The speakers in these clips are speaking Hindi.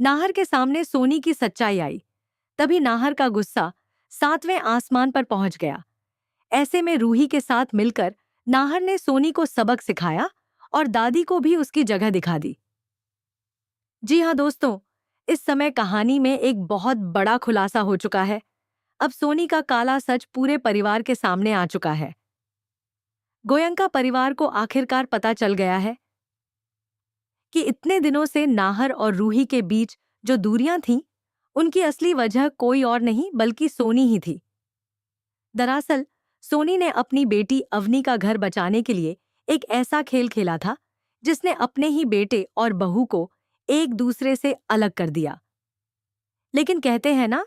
नाहर के सामने सोनी की सच्चाई आई। तभी नाहर का गुस्सा 7वें आसमान पर पहुंच गया। ऐसे में रूही के साथ मिलकर नाहर ने सोनी को सबक सिखाया और दादी को भी उसकी जगह दिखा दी। जी हाँ दोस्तों, इस समय कहानी में एक बहुत बड़ा खुलासा हो चुका है। अब सोनी का काला सच पूरे परिवार के सामने आ चुका है। गोयंका परिवार को आखिरकार पता चल गया है कि इतने दिनों से नाहर और रूही के बीच जो दूरियां थीं, उनकी असली वजह कोई और नहीं बल्कि सोनी ही थी। दरअसल सोनी ने अपनी बेटी अवनी का घर बचाने के लिए एक ऐसा खेल खेला था जिसने अपने ही बेटे और बहू को एक दूसरे से अलग कर दिया। लेकिन कहते हैं ना,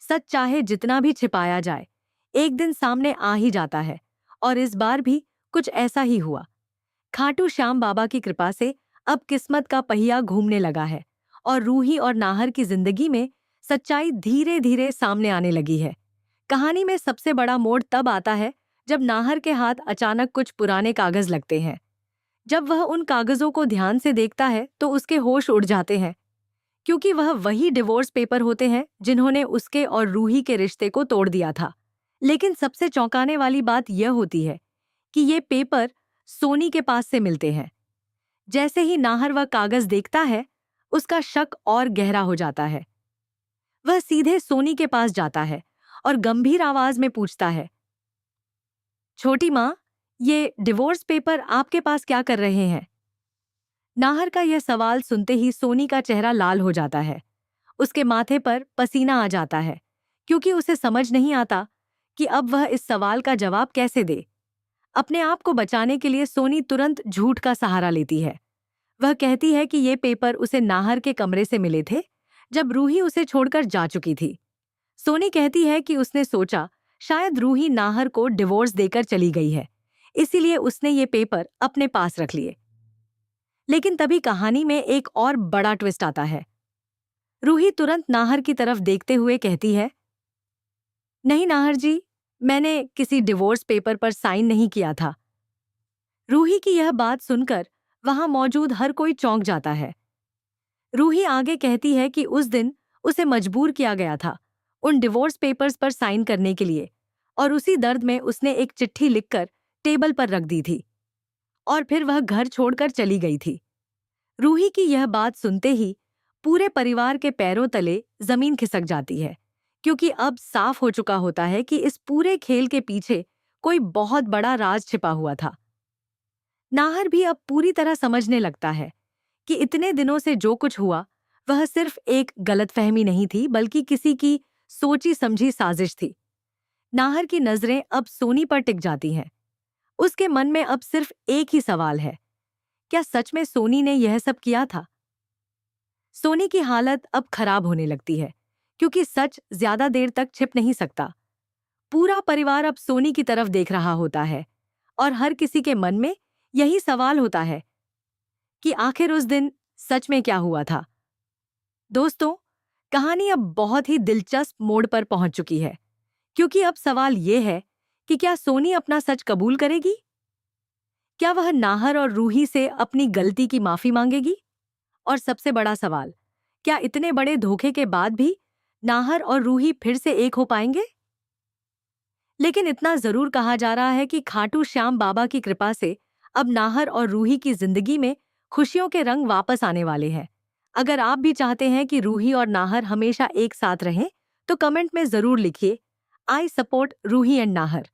सच चाहे जितना भी छिपाया जाए, एक दिन सामने आ ही जाता है। और इस बार भी कुछ ऐसा ही हुआ। खाटू श्याम बाबा की कृपा से अब किस्मत का पहिया घूमने लगा है और रूही और नाहर की जिंदगी में सच्चाई धीरे धीरे सामने आने लगी है। कहानी में सबसे बड़ा मोड़ तब आता है जब नाहर के हाथ अचानक कुछ पुराने कागज लगते हैं। जब वह उन कागजों को ध्यान से देखता है तो उसके होश उड़ जाते हैं, क्योंकि वह वही डिवोर्स पेपर होते हैं जिन्होंने उसके और रूही के रिश्ते को तोड़ दिया था। लेकिन सबसे चौंकाने वाली बात यह होती है कि ये पेपर सोनी के पास से मिलते हैं। जैसे ही नाहर वह कागज देखता है, उसका शक और गहरा हो जाता है। वह सीधे सोनी के पास जाता है और गंभीर आवाज में पूछता है, छोटी माँ, ये डिवोर्स पेपर आपके पास क्या कर रहे हैं? नाहर का यह सवाल सुनते ही सोनी का चेहरा लाल हो जाता है। उसके माथे पर पसीना आ जाता है, क्योंकि उसे समझ नहीं आता कि अब वह इस सवाल का जवाब कैसे दे। अपने आप को बचाने के लिए सोनी तुरंत झूठ का सहारा लेती है। वह कहती है कि ये पेपर उसे नाहर के कमरे से मिले थे जब रूही उसे छोड़कर जा चुकी थी। सोनी कहती है कि उसने सोचा शायद रूही नाहर को डिवोर्स देकर चली गई है, इसीलिए उसने ये पेपर अपने पास रख लिए। लेकिन तभी कहानी में एक और बड़ा ट्विस्ट आता है। रूही तुरंत नाहर की तरफ देखते हुए कहती है, नहीं नाहर जी, मैंने किसी डिवोर्स पेपर पर साइन नहीं किया था। रूही की यह बात सुनकर वहां मौजूद हर कोई चौंक जाता है। रूही आगे कहती है कि उस दिन उसे मजबूर किया गया था उन डिवोर्स पेपर्स पर साइन करने के लिए, और उसी दर्द में उसने एक चिट्ठी लिखकर टेबल पर रख दी थी और फिर वह घर छोड़कर चली गई थी। रूही की यह बात सुनते ही पूरे परिवार के पैरों तले जमीन खिसक जाती है, क्योंकि अब साफ हो चुका होता है कि इस पूरे खेल के पीछे कोई बहुत बड़ा राज छिपा हुआ था। नाहर भी अब पूरी तरह समझने लगता है कि इतने दिनों से जो कुछ हुआ वह सिर्फ एक गलतफहमी नहीं थी, बल्कि किसी की सोची समझी साजिश थी। नाहर की नजरें अब सोनी पर टिक जाती हैं। उसके मन में अब सिर्फ एक ही सवाल है, क्या सच में सोनी ने यह सब किया था? सोनी की हालत अब खराब होने लगती है, क्योंकि सच ज्यादा देर तक छिप नहीं सकता। पूरा परिवार अब सोनी की तरफ देख रहा होता है और हर किसी के मन में यही सवाल होता है कि आखिर उस दिन सच में क्या हुआ था। दोस्तों, कहानी अब बहुत ही दिलचस्प मोड़ पर पहुंच चुकी है, क्योंकि अब सवाल यह है कि क्या सोनी अपना सच कबूल करेगी? क्या वह नाहर और रूही से अपनी गलती की माफी मांगेगी? और सबसे बड़ा सवाल, क्या इतने बड़े धोखे के बाद भी नाहर और रूही फिर से एक हो पाएंगे? लेकिन इतना जरूर कहा जा रहा है कि खाटू श्याम बाबा की कृपा से अब नाहर और रूही की जिंदगी में खुशियों के रंग वापस आने वाले हैं। अगर आप भी चाहते हैं कि रूही और नाहर हमेशा एक साथ रहें, तो कमेंट में जरूर लिखिए, I support Ruhi and Nahar.